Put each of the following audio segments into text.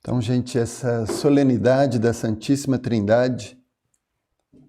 Então, gente, essa solenidade da Santíssima Trindade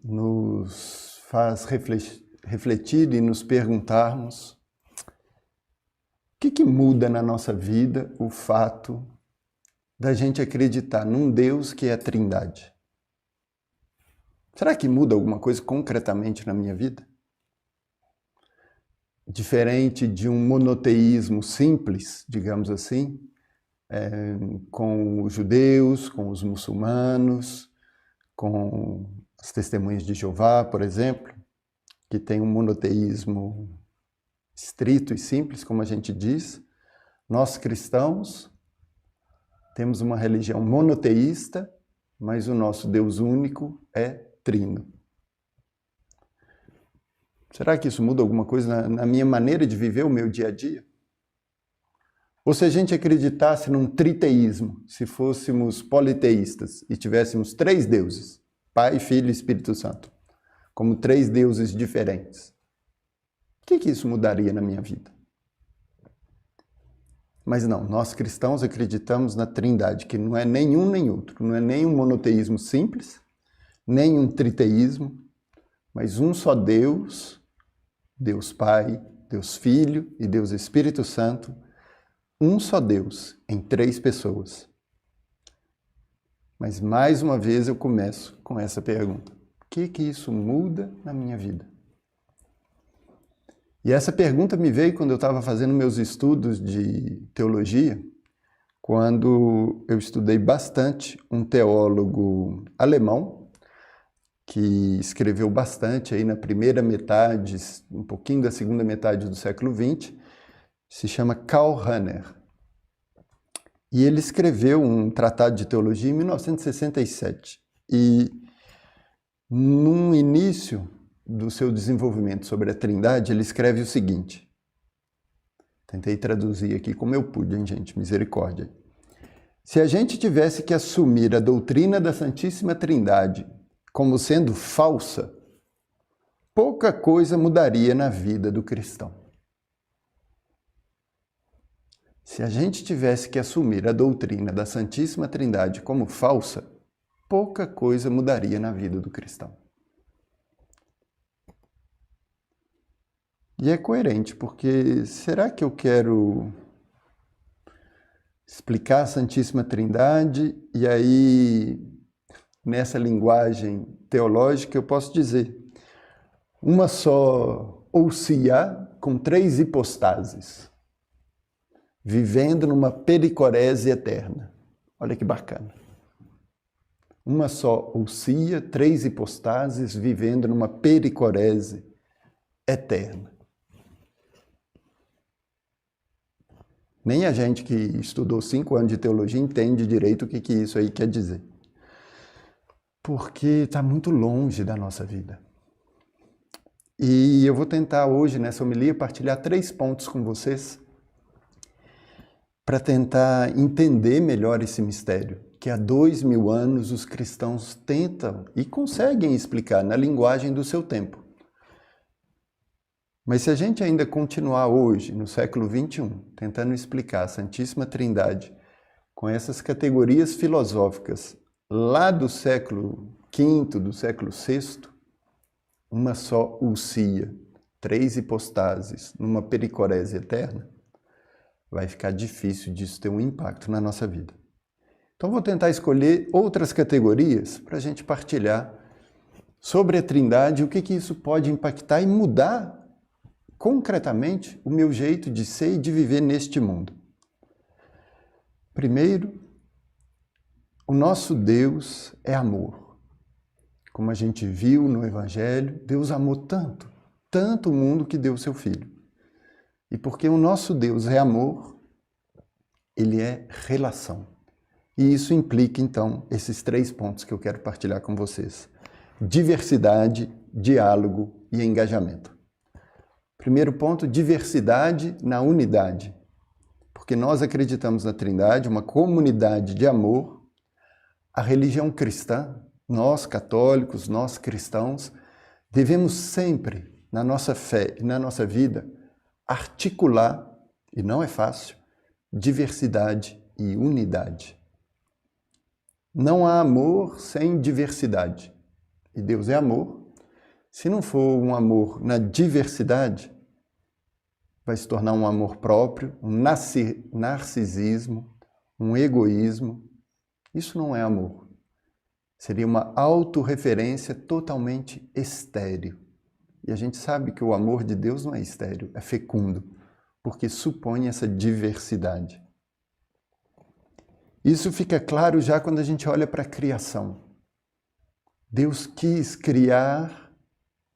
nos faz refletir e nos perguntarmos o que muda na nossa vida o fato da gente acreditar num Deus que é a Trindade. Será que muda alguma coisa concretamente na minha vida? Diferente de um monoteísmo simples, digamos assim, com os judeus, com os muçulmanos, com as testemunhas de Jeová, por exemplo, que tem um monoteísmo estrito e simples, como a gente diz. Nós cristãos temos uma religião monoteísta, mas o nosso Deus único é trino. Será que isso muda alguma coisa na minha maneira de viver o meu dia a dia? Ou se a gente acreditasse num triteísmo, se fôssemos politeístas e tivéssemos 3 deuses, Pai, Filho e Espírito Santo, como 3 deuses diferentes, o que isso mudaria na minha vida? Mas não, nós cristãos acreditamos na Trindade, que não é nenhum nem outro, não é nem um monoteísmo simples, nem um triteísmo, mas um só Deus, Deus Pai, Deus Filho e Deus Espírito Santo, um só Deus em 3 pessoas. Mas mais uma vez eu começo com essa pergunta: o que isso muda na minha vida? E essa pergunta me veio quando eu estava fazendo meus estudos de teologia, quando eu estudei bastante um teólogo alemão, que escreveu bastante aí na primeira metade, um pouquinho da segunda metade do século XX, se chama Karl Rahner. E ele escreveu um tratado de teologia em 1967. E no início do seu desenvolvimento sobre a Trindade, ele escreve o seguinte. Tentei traduzir aqui como eu pude, hein, gente? Misericórdia. Se a gente tivesse que assumir a doutrina da Santíssima Trindade como sendo falsa, pouca coisa mudaria na vida do cristão. Se a gente tivesse que assumir a doutrina da Santíssima Trindade como falsa, pouca coisa mudaria na vida do cristão. E é coerente, porque será que eu quero explicar a Santíssima Trindade e aí, nessa linguagem teológica, eu posso dizer uma só ousia com 3 hipostases, vivendo numa pericorese eterna. Olha que bacana. Uma só ousia, 3 hipostases, vivendo numa pericorese eterna. Nem a gente que estudou 5 anos de teologia entende direito o que isso aí quer dizer. Porque está muito longe da nossa vida. E eu vou tentar hoje, nessa homilia, partilhar 3 pontos com vocês para tentar entender melhor esse mistério, que há 2000 anos os cristãos tentam e conseguem explicar na linguagem do seu tempo. Mas se a gente ainda continuar hoje, no século XXI, tentando explicar a Santíssima Trindade com essas categorias filosóficas lá do século V, do século VI, uma só ousia, 3 hipostases, numa pericorese eterna, vai ficar difícil disso ter um impacto na nossa vida. Então vou tentar escolher outras categorias para a gente partilhar sobre a Trindade, o que isso pode impactar e mudar concretamente o meu jeito de ser e de viver neste mundo. Primeiro, o nosso Deus é amor. Como a gente viu no Evangelho, Deus amou tanto, tanto o mundo que deu o seu Filho. E porque o nosso Deus é amor, ele é relação. E isso implica, então, esses 3 pontos que eu quero partilhar com vocês. Diversidade, diálogo e engajamento. Primeiro ponto, diversidade na unidade. Porque nós acreditamos na Trindade, uma comunidade de amor. A religião cristã, nós católicos, nós cristãos, devemos sempre, na nossa fé e na nossa vida, articular, e não é fácil, diversidade e unidade. Não há amor sem diversidade. E Deus é amor. Se não for um amor na diversidade, vai se tornar um amor próprio, um narcisismo, um egoísmo. Isso não é amor. Seria uma autorreferência totalmente estéril. E a gente sabe que o amor de Deus não é estéril, é fecundo, porque supõe essa diversidade. Isso fica claro já quando a gente olha para a criação. Deus quis criar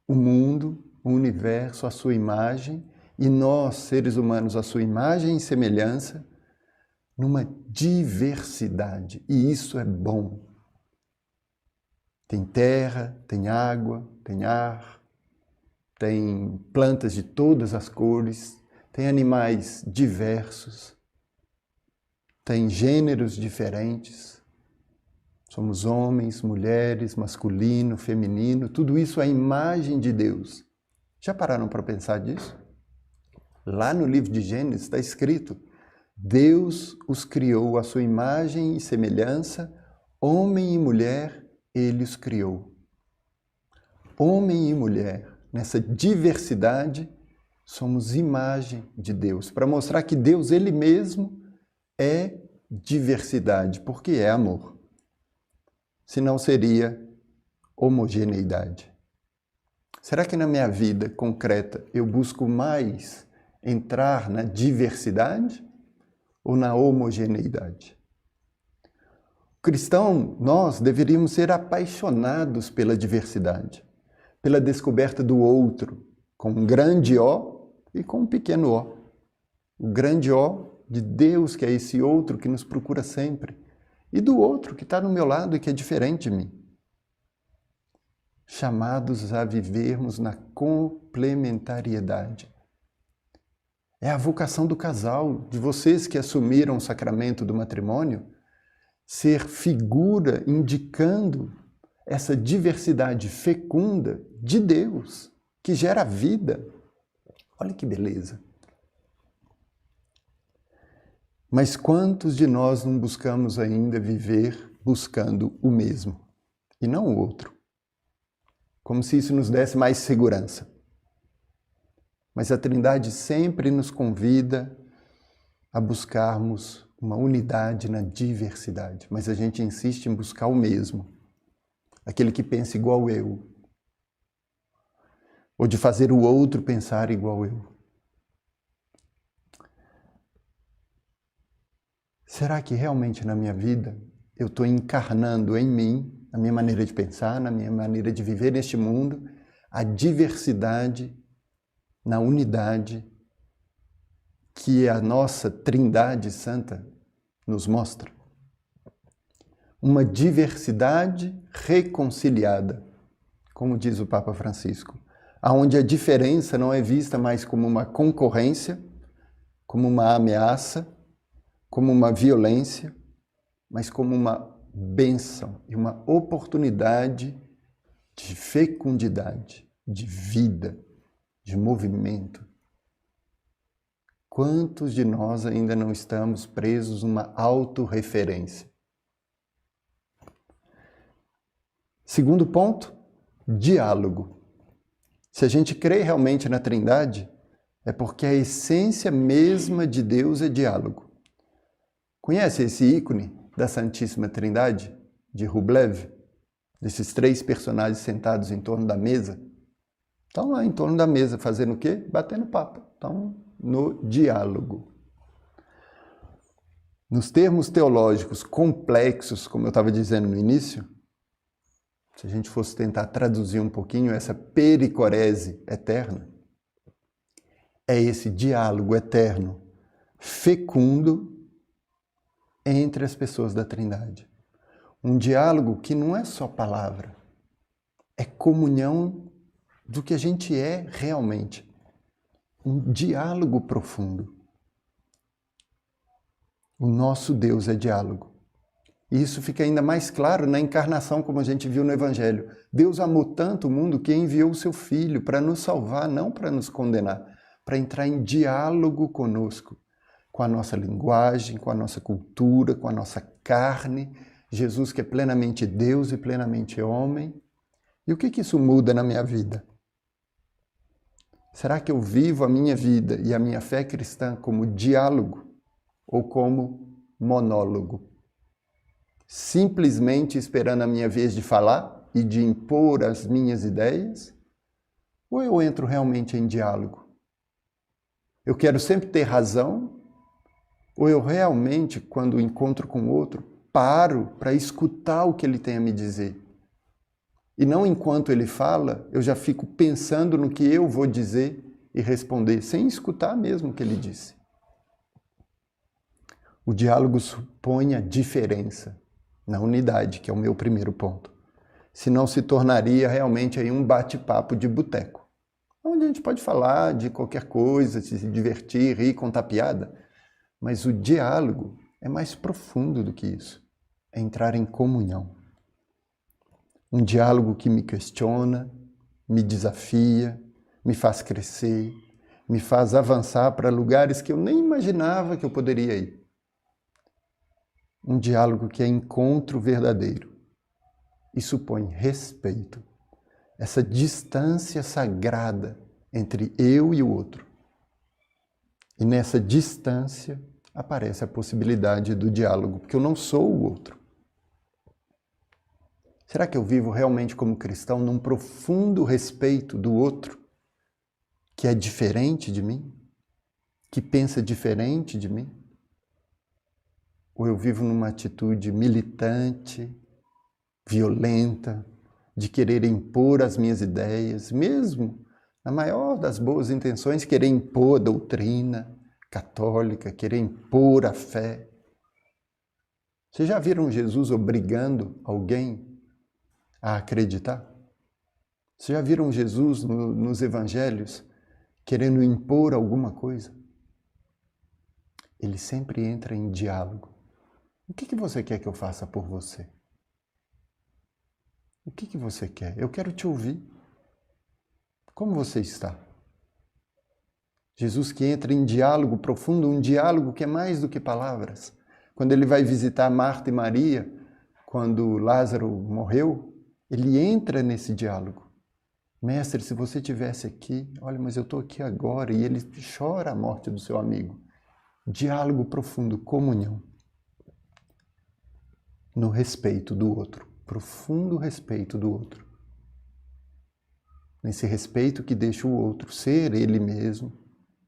o mundo, o universo, à sua imagem, e nós, seres humanos, à sua imagem e semelhança, numa diversidade. E isso é bom. Tem terra, tem água, tem ar, tem plantas de todas as cores, tem animais diversos, tem gêneros diferentes. Somos homens, mulheres, masculino, feminino, tudo isso é a imagem de Deus. Já pararam para pensar disso? Lá no livro de Gênesis está escrito: Deus os criou à sua imagem e semelhança, homem e mulher, Ele os criou. Homem e mulher, nessa diversidade, somos imagem de Deus, para mostrar que Deus, Ele mesmo, é diversidade, porque é amor. Senão seria homogeneidade. Será que na minha vida concreta eu busco mais entrar na diversidade ou na homogeneidade? Cristão, nós deveríamos ser apaixonados pela diversidade, pela descoberta do outro, com um grande O e com um pequeno O. O grande O de Deus, que é esse outro que nos procura sempre, e do outro que está no meu lado e que é diferente de mim. Chamados a vivermos na complementariedade. É a vocação do casal, de vocês que assumiram o sacramento do matrimônio, ser figura indicando essa diversidade fecunda de Deus, que gera vida. Olha que beleza! Mas quantos de nós não buscamos ainda viver buscando o mesmo e não o outro? Como se isso nos desse mais segurança. Mas a Trindade sempre nos convida a buscarmos uma unidade na diversidade. Mas a gente insiste em buscar o mesmo. Aquele que pensa igual eu. Ou de fazer o outro pensar igual eu. Será que realmente na minha vida eu estou encarnando em mim, na minha maneira de pensar, na minha maneira de viver neste mundo, a diversidade na unidade que a nossa Trindade Santa nos mostra? Uma diversidade reconciliada, como diz o Papa Francisco, onde a diferença não é vista mais como uma concorrência, como uma ameaça, como uma violência, mas como uma bênção e uma oportunidade de fecundidade, de vida, de movimento. Quantos de nós ainda não estamos presos numa autorreferência? Segundo ponto, diálogo. Se a gente crê realmente na Trindade, é porque a essência mesma de Deus é diálogo. Conhece esse ícone da Santíssima Trindade, de Rublev? Desses três personagens sentados em torno da mesa? Estão lá em torno da mesa, fazendo o quê? Batendo papo. Estão no diálogo. Nos termos teológicos complexos, como eu estava dizendo no início, se a gente fosse tentar traduzir um pouquinho essa pericorese eterna, é esse diálogo eterno, fecundo, entre as pessoas da Trindade. Um diálogo que não é só palavra, é comunhão do que a gente é realmente. Um diálogo profundo. O nosso Deus é diálogo. E isso fica ainda mais claro na encarnação, como a gente viu no Evangelho. Deus amou tanto o mundo que enviou o seu Filho para nos salvar, não para nos condenar, para entrar em diálogo conosco, com a nossa linguagem, com a nossa cultura, com a nossa carne, Jesus que é plenamente Deus e plenamente homem. E o que isso muda na minha vida? Será que eu vivo a minha vida e a minha fé cristã como diálogo ou como monólogo? Simplesmente esperando a minha vez de falar e de impor as minhas ideias? Ou eu entro realmente em diálogo? Eu quero sempre ter razão? Ou eu realmente, quando encontro com o outro, paro para escutar o que ele tem a me dizer? E não enquanto ele fala, eu já fico pensando no que eu vou dizer e responder, sem escutar mesmo o que ele disse. O diálogo supõe a diferença na unidade, que é o meu primeiro ponto. Senão se tornaria realmente aí um bate-papo de boteco, onde a gente pode falar de qualquer coisa, se divertir, rir, contar piada. Mas o diálogo é mais profundo do que isso. É entrar em comunhão. Um diálogo que me questiona, me desafia, me faz crescer, me faz avançar para lugares que eu nem imaginava que eu poderia ir. Um diálogo que é encontro verdadeiro e supõe respeito, essa distância sagrada entre eu e o outro. E nessa distância aparece a possibilidade do diálogo, porque eu não sou o outro. Será que eu vivo realmente como cristão num profundo respeito do outro, que é diferente de mim, que pensa diferente de mim? Ou eu vivo numa atitude militante, violenta, de querer impor as minhas ideias, mesmo na maior das boas intenções, querer impor a doutrina católica, querer impor a fé? Vocês já viram Jesus obrigando alguém a acreditar? Vocês já viram Jesus nos evangelhos querendo impor alguma coisa? Ele sempre entra em diálogo. O que você quer que eu faça por você? O que você quer? Eu quero te ouvir. Como você está? Jesus que entra em diálogo profundo, um diálogo que é mais do que palavras. Quando ele vai visitar Marta e Maria, quando Lázaro morreu, ele entra nesse diálogo. Mestre, se você estivesse aqui, olha, mas eu estou aqui agora, e ele chora a morte do seu amigo. Diálogo profundo, comunhão. No respeito do outro, profundo respeito do outro. Nesse respeito que deixa o outro ser ele mesmo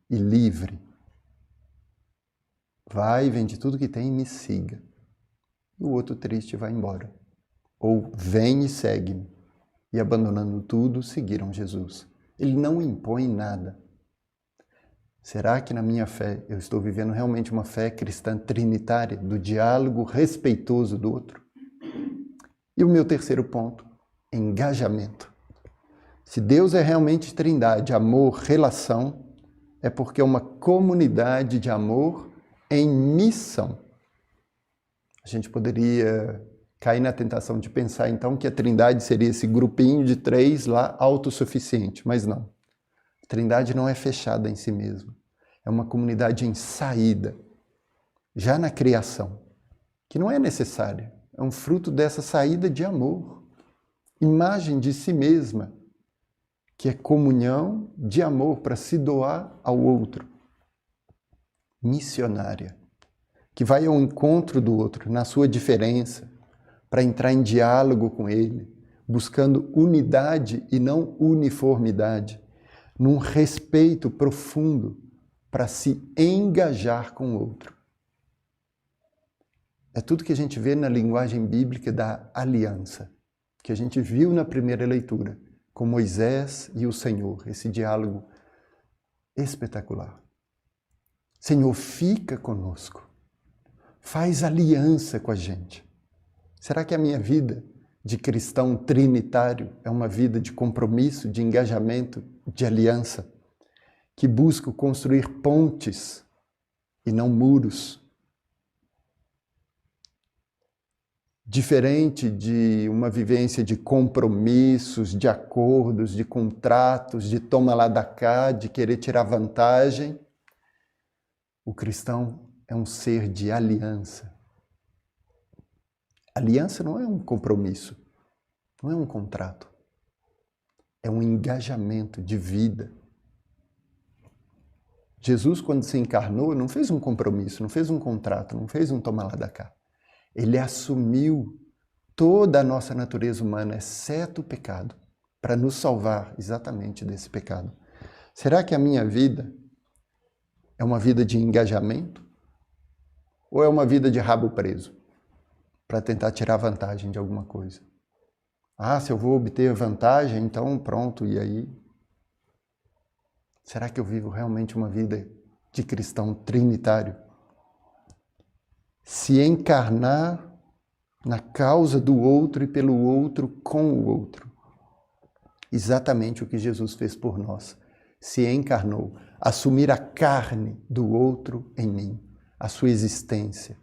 e livre. Vai, vende tudo que tem e me siga. E o outro triste vai embora. Ou vem e segue-me. E abandonando tudo, seguiram Jesus. Ele não impõe nada. Será que na minha fé eu estou vivendo realmente uma fé cristã trinitária, do diálogo respeitoso do outro? E o meu terceiro ponto, engajamento. Se Deus é realmente trindade, amor, relação, é porque é uma comunidade de amor em missão. A gente poderia cair na tentação de pensar então que a trindade seria esse grupinho de 3 lá autossuficiente, mas não. A trindade não é fechada em si mesma. É uma comunidade em saída, já na criação, que não é necessária. É um fruto dessa saída de amor, imagem de si mesma, que é comunhão de amor para se doar ao outro. Missionária, que vai ao encontro do outro, na sua diferença, para entrar em diálogo com ele, buscando unidade e não uniformidade, num respeito profundo para se engajar com o outro. É tudo que a gente vê na linguagem bíblica da aliança, que a gente viu na primeira leitura, com Moisés e o Senhor, esse diálogo espetacular. Senhor, fica conosco, faz aliança com a gente. Será que a minha vida de cristão trinitário é uma vida de compromisso, de engajamento, de aliança, que busca construir pontes e não muros? Diferente de uma vivência de compromissos, de acordos, de contratos, de toma lá da cá, de querer tirar vantagem, o cristão é um ser de aliança. Aliança não é um compromisso, não é um contrato. É um engajamento de vida. Jesus, quando se encarnou, não fez um compromisso, não fez um contrato, não fez um toma lá da cá. Ele assumiu toda a nossa natureza humana, exceto o pecado, para nos salvar exatamente desse pecado. Será que a minha vida é uma vida de engajamento? Ou é uma vida de rabo preso, para tentar tirar vantagem de alguma coisa? Ah, se eu vou obter vantagem, então pronto, e aí? Será que eu vivo realmente uma vida de cristão trinitário? Se encarnar na causa do outro e pelo outro com o outro. Exatamente o que Jesus fez por nós. Se encarnou, assumir a carne do outro em mim, a sua existência,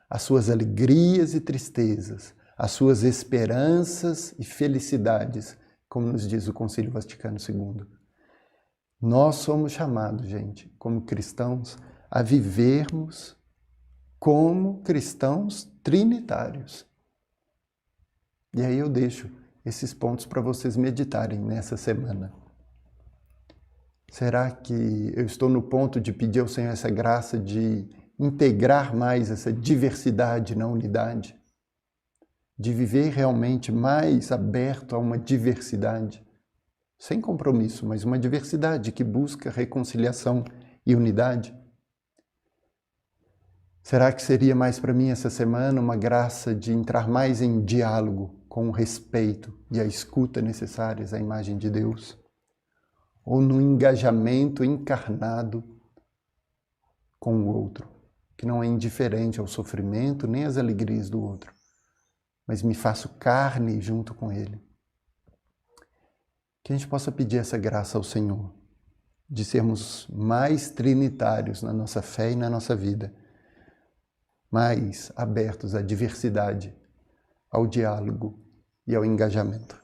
as suas alegrias e tristezas, as suas esperanças e felicidades, como nos diz o Concílio Vaticano II. Nós somos chamados, gente, como cristãos, a vivermos como cristãos trinitários. E aí eu deixo esses pontos para vocês meditarem nessa semana. Será que eu estou no ponto de pedir ao Senhor essa graça de integrar mais essa diversidade na unidade? De viver realmente mais aberto a uma diversidade? Sem compromisso, mas uma diversidade que busca reconciliação e unidade? Será que seria mais para mim essa semana uma graça de entrar mais em diálogo com o respeito e a escuta necessárias à imagem de Deus? Ou no engajamento encarnado com o outro, que não é indiferente ao sofrimento nem às alegrias do outro, mas me faço carne junto com ele? Que a gente possa pedir essa graça ao Senhor, de sermos mais trinitários na nossa fé e na nossa vida, mais abertos à diversidade, ao diálogo e ao engajamento.